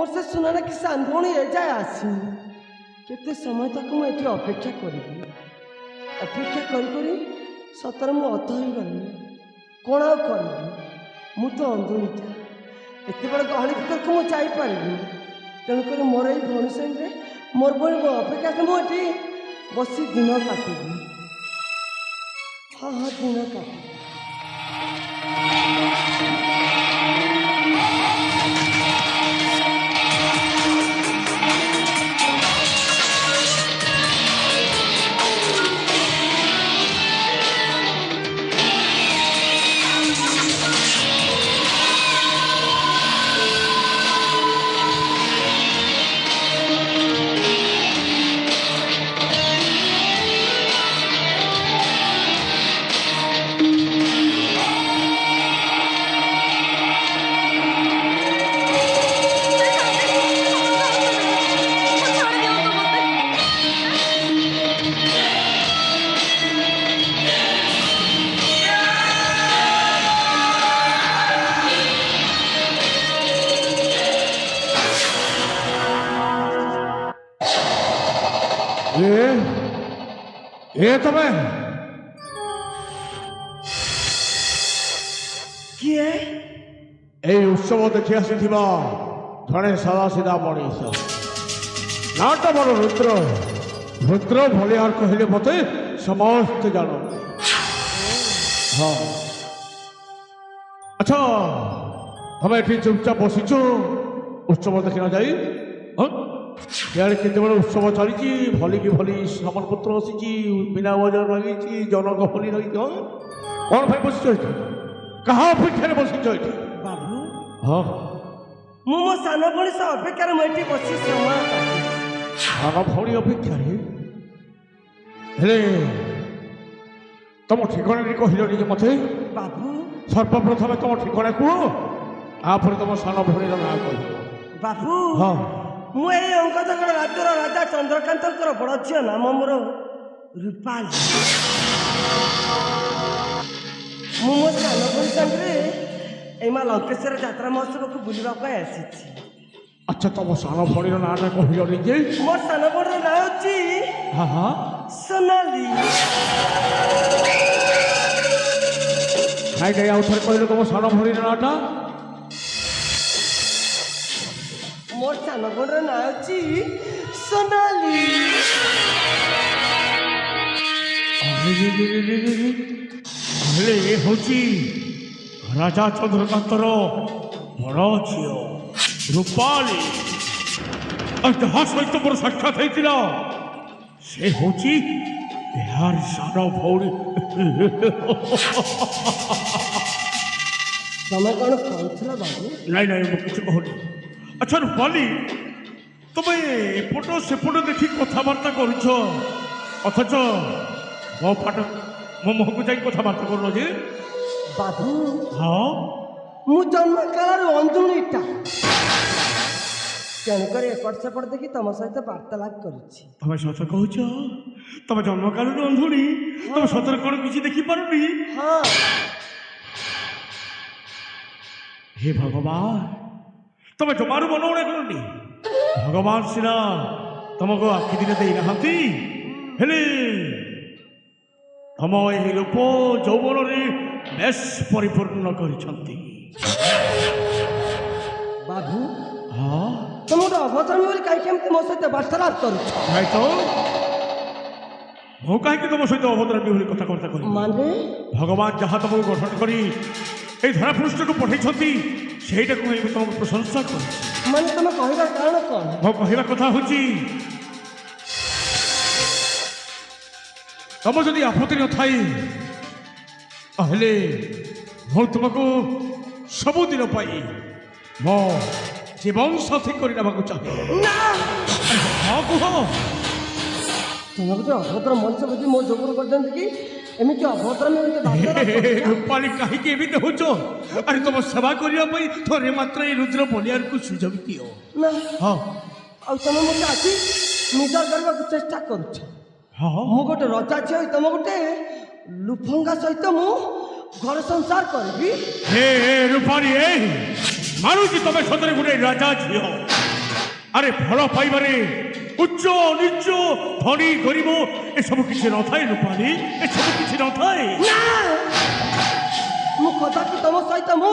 मोर से सुना कि सांधोणी ए जाए आसी केते समय तक मु एठी अपेक्षा करिबी अपेक्षा करी सतर मु अत हो गली कौन आ करी मु तो अंधुणीटा एत बड़ गहली भर को मुझे पारि तेणुक मोर ये भौणी संगे मोर भौणी अपेक्षा से मुझे बसी दिन काटिबी हाँ हाँ दिन काटिबी तमें किए ए उत्सव देखी आसी जड़े सादा सीधा मनीष नाटा बड़ रुद्र रुद्र भलियार कहले मत समस्त जान हाँ अच्छा तुम ये चुपचाप बसीचु उत्सव देखी न जाई यार केत उत्सव चली भली की भली सामान पत्र आसी बिना बजार लगी जनगहली रही कौन भाई बस कहा अपेक्षा बसीच बाबू हाँ मु मो सान भणी से अपेक्षा मुझे बसी समय सान भौणी अपेक्षा तुम ठिकाना कहल मत बाबू सर्वप्रथम तुम ठिकाना कह आपर तुम सान भौणी ना कह बाबू हाँ मुझे अंगदगड़ राज्यर राजा चंद्रकांत बड़ झी नाम मोर रूपाली मु मो सान भणी संगे एमा लंकेश्वर यात्रा महोत्सव को बुलवाई आसी अच्छा तुम सान भौणी ना कहल जे मोर सान भौणी ना होची हाँ हाँ सोनाली खाई आउ थे कहल तुम सान भौणी नाटा मोर सान भौणी ना होची सोनाली ये हूँ राजा चंद्रकांतर बड़ झी रूपाली जहाँ सहित मोर साक्षात होता से हूँ यार सान भौणी तमें कौन कहला बाबू नहीं नहीं मुझे किसी कहनी अच्छा रूपाली तुम एपट सेपट देखी कथबार्ता करुच अथच मो फाट मो मुह को जाए कथबार्ता कर जे बाबू हाँ मु जन्म काल अंधुणीटा तेणुक एपट सेपट देखी तुम सहित वार्तालाप करुच्ची तुम सत कह तुम जन्म काल अंधुणी तुम सतर कौन किसी देखी पारुनी हाँ हे भगवान तुम जमारू मनोना करनी भगवान सीना तुमको आखि दिन दे ना हेले तुम यही रूप यौवन बेश परिपूर्ण कर बाबू हाँ तुम गोटे अभद्रमी बोली कहीं मो सहित वार्तालाप कर तो मु कहीं तुम सहित अभद्रामी कथबार्ता कर माने भगवान जहाँ तुमको गठन करी धरा पृष्ठ को पठे ସେଇଟା କୁ ମୁଁ ତମକୁ ପ୍ରଶଂସା କରୁଛି ମାନେ ତମେ କହିବା କାରଣ କ'ଣ ମୋ କହିବା କଥା ହେଉଛି ତମ ଯଦି ଆପତ୍ତି ନଥାଏ ତାହେଲେ ମୁଁ ତୁମକୁ ସବୁଦିନ ପାଇଁ ମୋ ଜୀବନ ସାଥୀ କରି ନେବାକୁ ଚାହେଁ ନା ହଁ କୁହ ତମେ ଗୋଟେ ଅଭଦ୍ର ମଣିଷ ବୁଝି ମୋ ଯୋଗରୁ କରିଛନ୍ତି କି एमती अभद्र रूपाली कहीं एमती हो अरे तुम सेवा करने थे मात्र ये रुद्र बलियार को सुजोग दियो ना हाँ तुम मत आसी निजर करने को चेष्टा करुच हाँ मु गोटे रजा झी तुम गोटे लुफंगा सहित मु घर संसार करी रूपाली मानुची तुम सतरे गोटे राजा झी ଆରେ ଫଳ ପାଇବାରେ ଉଚ୍ଚ ନିଚ ଧନୀ ଗରିବ ଏସବୁ କିଛି ନଥାଏ ରୂପାଲି, ଏସବୁ କିଛି ନଥାଏ। ନା ମୁଁ କଦାପି ତମ ସହିତ ମୁଁ